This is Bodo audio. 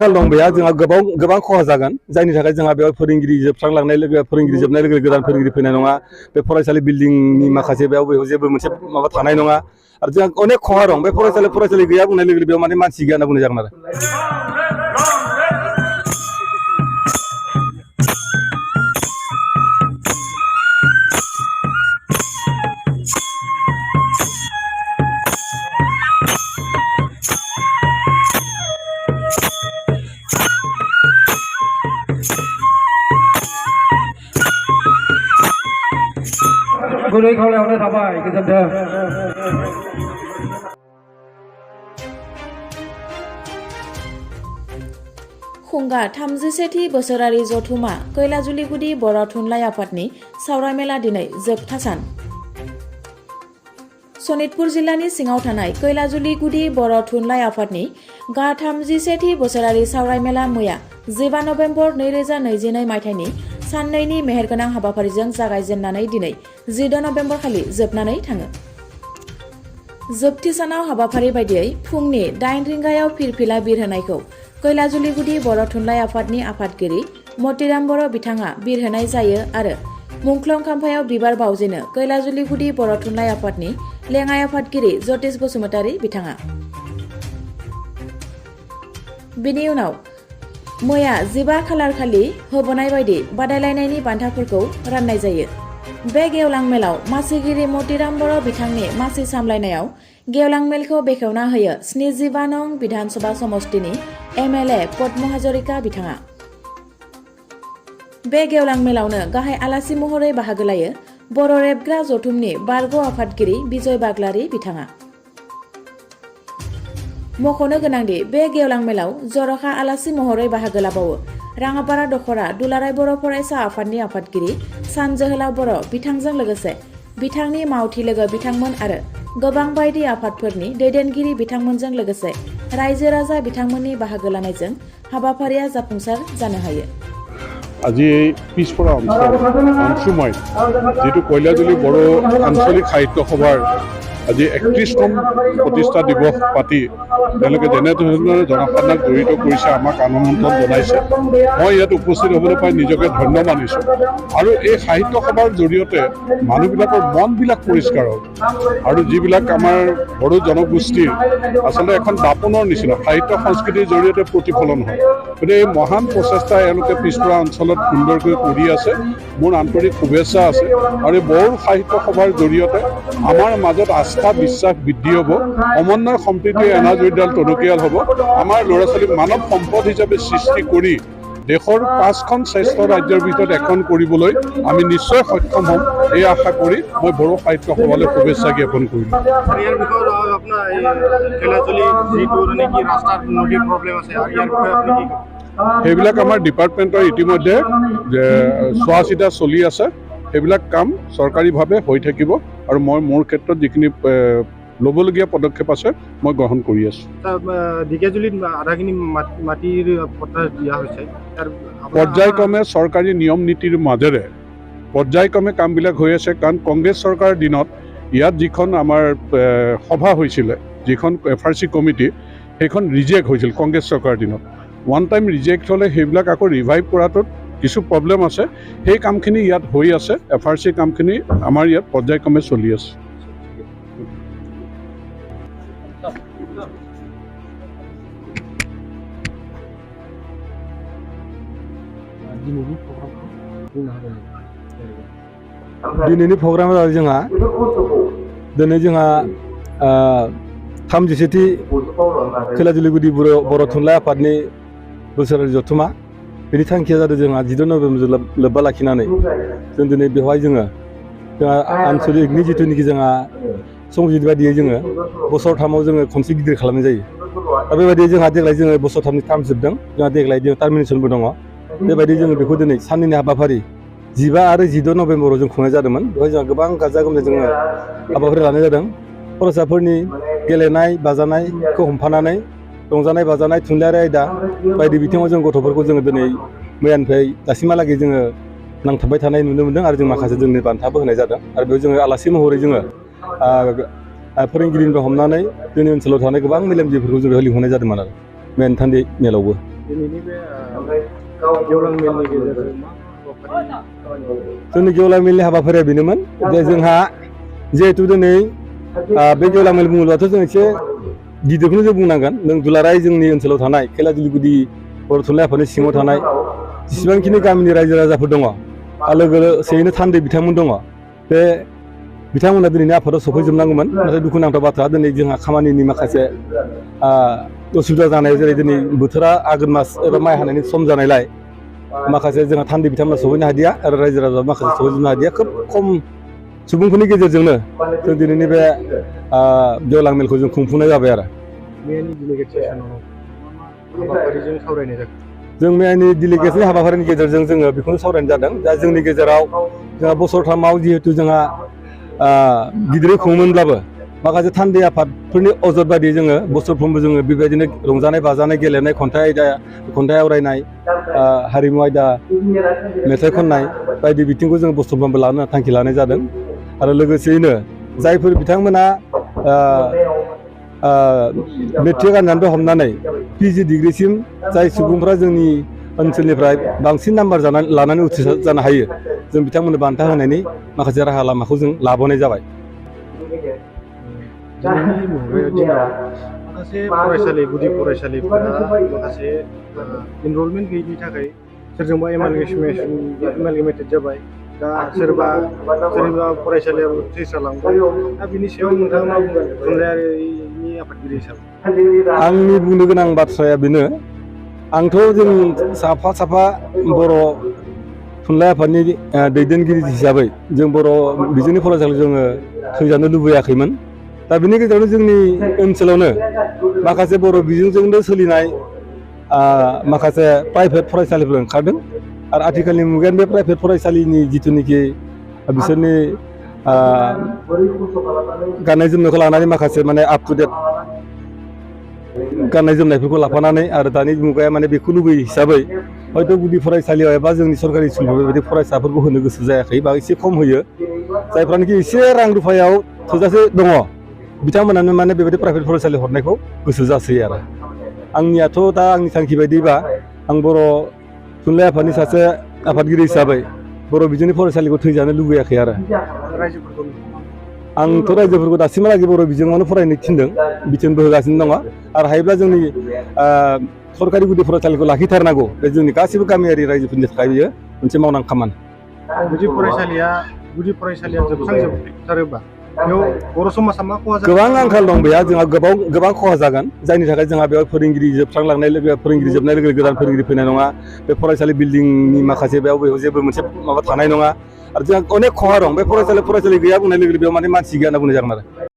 दं बेहा जोंहा गोबां खहा जागोन जायनि थाखाय जोंहा बेयाव फोरोंगिरि जोबस्रांलांनाय लोगो फोरोंगिरि जोबनाय लोगो गोदान फोरोंगिरि फैनाय नङा बे फरायसालि बिल्डिंनि माखासे बेयाव जेबो मोनसे माबा थानाय नङा आरो जोंहा अनेक खहा दं बे फरायसालि गैया बुंनाय लोगो बेयाव माने मानसि गैया होनना बुंनाय जागोन आरो गुरै खावलायहरनाय थाबाय गोजोन्थों। खुंगा 37थि बोसोरारि जथुमा कैलाजुलिगुदि बर' थुनलाइ आफादनि सावराय मेला दिनै जोबथा सान। सनितपुर जिल्लानि सिङाव थानाय कैलाजुलिगुदि बर' थुनलाइ आफादनि गा 37थि बोसोरारि सावराय मेला मैया 15 नभेम्बर 2022 मायथाइनि साननैनि मेहेरगोनां हाबाफारिजों जागायजेननानै दिनै 14 नभेम्बर खालि जोबनानै थाङो। जोबथि सानाव हाबाफारि बायदियै फुंनि 8 रिंगायाव फिरफिला बिरहोनायखौ कैलाजुलिगुदि बर' थुनलाइ आफादनि आफादगिरि मतिराम बर' बिथाङा बिरहोनाय जायो आरो मुंख्लं खाम्फायाव बिबार बावजेनो कैलाजुलिगुदि बर' थुनलाइ आफादनि लेङाइ आफादगिरि जतिश बसुमतारी बिथाङा। बिनि उनाव मैया 15 खालार खालि होबोनाय बायदि बादायलायनायनि बान्थाफोरखौ राननाय जायो। बे गेवलां मेलाव मासिगिरि मतिराम बर' बिथांनि मासि सामलायनायाव गेवलां मेलखौ बेखेवना होयो 72 नं विधानसभा समष्टिनि MLA पद्म हाजरिका बिथाङा। बे गेवलां मेलावनो गाहाय आलासि महरै बाहागो लायो बर' रेबग्रा जथुमनि बारग' आफादगिरि बिजय बाग्लारि बिथाङा। मख'नो गोनांदि बे गेवलां मेलाव जर'खा आलासि महरै बाहागो लाबावो राङापारा दख'रा दुलाराय बर' फरायसा आफादनि आफादगिरि सान जोहोलाव बर' बिथांजों लोगोसे बिथांनि मावथि लोगो बिथांमोन आरो गोबां बायदि आफादफोरनि दैदेनगिरि बिथांमोनजों लोगोसे रायजो राजा बिथांमोननि बाहागो लानायजों हाबाफारिया जाफुंसार जानो हायो। আজি পিছপৰা অঞ্চল যিটো কৈলাজুলি বড়ো আঞ্চলিক সাহিত্য সভাৰ আজি 31তম প্ৰতিষ্ঠা দিৱস পাতি তেওঁলোকে যেনেধৰণে জনসাধাৰণক জড়িত কৰিছে আমাক আমন্ত্ৰণ জনাইছে। মই ইয়াত উপস্থিত হ'বলৈ পাই নিজকে ধন্য মানিছোঁ আৰু এই সাহিত্য সভাৰ জৰিয়তে মানুহবিলাকৰ মনবিলাক পৰিষ্কাৰ হ'ল আৰু যিবিলাক আমাৰ বড়ো জনগোষ্ঠীৰ আচলতে এখন দাপোনৰ নিচিনা সাহিত্য সংস্কৃতিৰ জৰিয়তে প্ৰতিফলন হয়। গতিকে এই মহান প্ৰচেষ্টা এওঁলোকে পিছপৰা অঞ্চলত সুন্দৰকৈ কৰি আছে। মোৰ আন্তৰিক শুভেচ্ছা আছে আৰু এই বড়ো সাহিত্য সভাৰ জৰিয়তে আমাৰ মাজত আস্থা বিশ্বাস বৃদ্ধি হ'ব, সমন্বয় সম্প্ৰীতি এনাজৰীডাল টনকিয়াল হ'ব, আমাৰ ল'ৰা ছোৱালীক মানৱ সম্পদ হিচাপে সৃষ্টি কৰি দেশৰ 5খন শ্ৰেষ্ঠ ৰাজ্যৰ ভিতৰত এখন কৰিবলৈ আমি নিশ্চয় সক্ষম হ'ম এই আশা কৰি মই বড়ো সাহিত্য সভালৈ শুভেচ্ছা জ্ঞাপন কৰিলোঁ। সেইবিলাক আমাৰ ডিপাৰ্টমেণ্টৰ ইতিমধ্যে চোৱা চিতা চলি আছে। সেইবিলাক কাম চৰকাৰীভাৱে হৈ থাকিব আৰু মই মোৰ ক্ষেত্ৰত যিখিনি ল'বলগীয়া পদক্ষেপ আছে মই গ্ৰহণ কৰি আছোঁ। পৰ্যায়ক্ৰমে চৰকাৰী নিয়ম নীতিৰ মাজেৰে পৰ্যায়ক্ৰমে কামবিলাক হৈ আছে। কাৰণ কংগ্ৰেছ চৰকাৰৰ দিনত ইয়াত যিখন আমাৰ সভা হৈছিলে, যিখন FRC কমিটি, সেইখন ৰিজেক্ট হৈছিল কংগ্ৰেছ চৰকাৰৰ দিনত। ওৱান টাইম ৰিজেক্ট হ'লে সেইবিলাক আকৌ ৰিভাইভ কৰাটোত কিছু প্ৰব্লেম আছে। সেই কামখিনি ইয়াত হৈ আছে। FRC কামখিনি আমাৰ ইয়াত পৰ্যায়ক্ৰমে চলি আছে। दिनैनि प्रग्रामा जाबाय दिनै जोंहा 37थि कैलाजुलिगुदि बर' थुनलाइ आफादनि बोसोरारि जथुमा बेनि थांखिया जादों जोंहा 14 नभेम्बर लोब्बा लाखिनानै जों दिनै बेवहाय जोंहा आनसलिकनि जिथुनिखि जोंहा संजित बायदियै जोङो बोसोरथामाव जोङो खनसे गिदिर खालामनाय जायो। दा बेबायदि जोंहा देग्लाय जोङो बोसोरथामनि टार्म जोबदों। जोंहा देग्लाय टार्मिनेसनबो दङ। बेबायदि जोङो बेखौ दिनै साननैनि हाबाफारि 15 आरो 14 नभेम्बराव जों खुंनाय जादोंमोन। बेवहाय जोंहा गोबां गाजा गोमजायै जोङो हाबाफारि लानाय जादों। फरायसाफोरनि गेलेनाय बाजानायखौ हमफानानै रंजानाय बाजानाय थुनलाइयारि आयदा बायदि बिथिङाव जों गथ'फोरखौ जोङो दिनै मैयानिफ्राय दासिमहालागै जोङो नांथाबबाय थानाय नुनो मोन्दों आरो जों माखासे जोंनि बान्थाबो होनाय जादों। आरो बेयाव जोङो आलासि महरै जोङो फोरोंगिरिनिफ्राय हमनानै जोंनि ओनसोलाव थानाय गोबां मेलेमजिबिफोरखौ जों बेयाव लिंहरनाय जादोंमोन आरो मेन थान्दै मेलावबो। दिनैनि बे गेवलां मेलनि गेजेरजों मा हाबाफारि जोंनि गेवलां मेलनि हाबाफारिया बेनोमोन जे जोंहा जिहेतु दिनै बे गेवलां मेल बुङोब्लाथ' जों एसे गिदिरखौनो जों बुंनांगोन नों दुलाराय जोंनि ओनसोलाव थानाय खैलाजुलि गुदि बर' थुनलाइ आफादनि सिङाव थानाय जेसेबांखिनि गामिनि रायजो राजाफोर दङ लोगोसेयैनो थान्दै बिथांमोन दङ बे बिथांमोना दिनैनि आफादाव सफैजोबनांगौमोन नाथाय दुखुनांथाव बाथ्रा दिनै जोंहा खामानिनि माखासे उसुबिदा जानाय जेरै दिनै बोथोरा आघोन मास एबा माइ हानायनि सम जानायलाय माखासे जोंहा थान्दै बिथांमोना सहैनो हादिया आरो रायजो राजा माखासे सहैजोबनो हादिया खोब खम सुबुंफोरनि गेजेरजोंनो जों दिनैनि बे गेवलां मेलखौ जों खुंफुंनाय जाबाय आरो मैयानि डेलिगेट सेसनाव हाबाफारिजों सावरायनाय जागोन जों मैयानि डेलिगेटनि हाबाफारिनि गेजेरजों जोङो बेखौनो सावरायनाय जादों दा जोंनि गेजेराव जोंहा बोसोरथामाव जिहेतु जोंहा गिदिरै खुङोमोनब्लाबो माखासे थान्दै आफादफोरनि अजद बायदियै जोङो बोसोरफ्रोमबो जोङो बेबायदिनो रंजानाय बाजानाय गेलेनाय खन्थाइ आवरायनाय हारिमु आयदा मेथाइ खननाय बायदि बिथिंखौ जों बोसोरफ्रोमबो लानो थांखि लानाय जादों आरो लोगोसेयैनो जायफोर बिथांमोना मेट्रिक आनजादनिफ्राय हमनानै PG डिग्रिसिम जाय सुबुंफ्रा जोंनि ओनसोलनिफ्राय बांसिन नाम्बार लानानै उथ्रिसार जानो हायो जों बिथांमोननो बान्था होनायनि माखासे राहा लामाखौ जों लाबोनाय जाबाय दिनैनि मुगायाव दिनाव माखासे फरायसालि गुदि फरायसालिफोरा माखासे इनरलमेन्ट गैयिनि थाखाय सोरजोंबा एमालगेमेटेड जाबाय दा सोरबा फरायसालियाव उथ्रिसारलांबाय दा बिनि सायाव नोंथाङा मा बुंगोन थुनलाइयारिनि आफादगिरि हिसाबै आंनि बुंनो गोनां बाथ्राया बेनो आंथ' जों साफा बर' थुनलाइ आफादनि दैदेनगिरि हिसाबै जों बर' बिजोंनि फरायसालियाव जोङो थैजानो लुबैयाखैमोन दा बिनि गेजेरावनो जोंनि ओनसोलावनो माखासे बर' बिजोंजोंनो सोलिनाय माखासे प्राइभेट फरायसालिफोर ओंखारदों आरो आथिखालनि मुगायाव बे प्राइभेट फरायसालिनि जिथुनिखि बिसोरनि गाननाय जोमनायखौ लानानै माखासे माने आप टु डेट गाननाय जोमनायफोरखौ लाफानानै आरो दानि मुगाया माने बेखौ लुबैयो हिसाबै हयथ' गुदि फरायसालियाव एबा जोंनि सरकारि स्कुलफोराव बेबायदि फरायसाफोरखौ होनो गोसो जायाखै बा एसे खम होयो जायफ्रानोखि एसे रां रुफायाव थोजासे दङ बिथांमोनानो माने बेबायदि प्राइभेट फरायसालि हरनायखौ गोसो जासै आरो आंनियाथ' दा आंनि थांखि बायदिबा आं बर' थुनलाइ आफादनि सासे आफादगिरि हिसाबै बर' बिजोंनि फरायसालिखौ थैजानो लुबैयाखै आरो आंथ' रायजोफोरखौ दासिमहालागै बर' बिजोङावनो फरायनो थिनदों बिथोनबो होगासिनो दङ आरो हायोब्ला जोंनि सरकारि गुदि फरायसालिखौ लाखिथारनांगौ बे जोंनि गासैबो गामियारि रायजोफोरनि थाखाय बियो मोनसे मावनां खामानि गुदि फरायसालिया जोबस्रांजोबथारोबा बेयाव बर' समाजा मा खहा जागोन गोबां आंखाल दं बेहा जोंहा गोबां खहा जागोन जायनि थाखाय जोंहा बेयाव फोरोंगिरि जोबनाय लोगो गोदान फोरोंगिरि फैनाय नङा बे फरायसालि बिल्डिंनि माखासे बेयाव जेबो मोनसे माबा थानाय नङा आरो जोंहा अनेक खहा दं बे फरायसालि गैया बुंनाय लोगो बेयाव माने मानसि गैया होनना बुंनाय जागोन आरो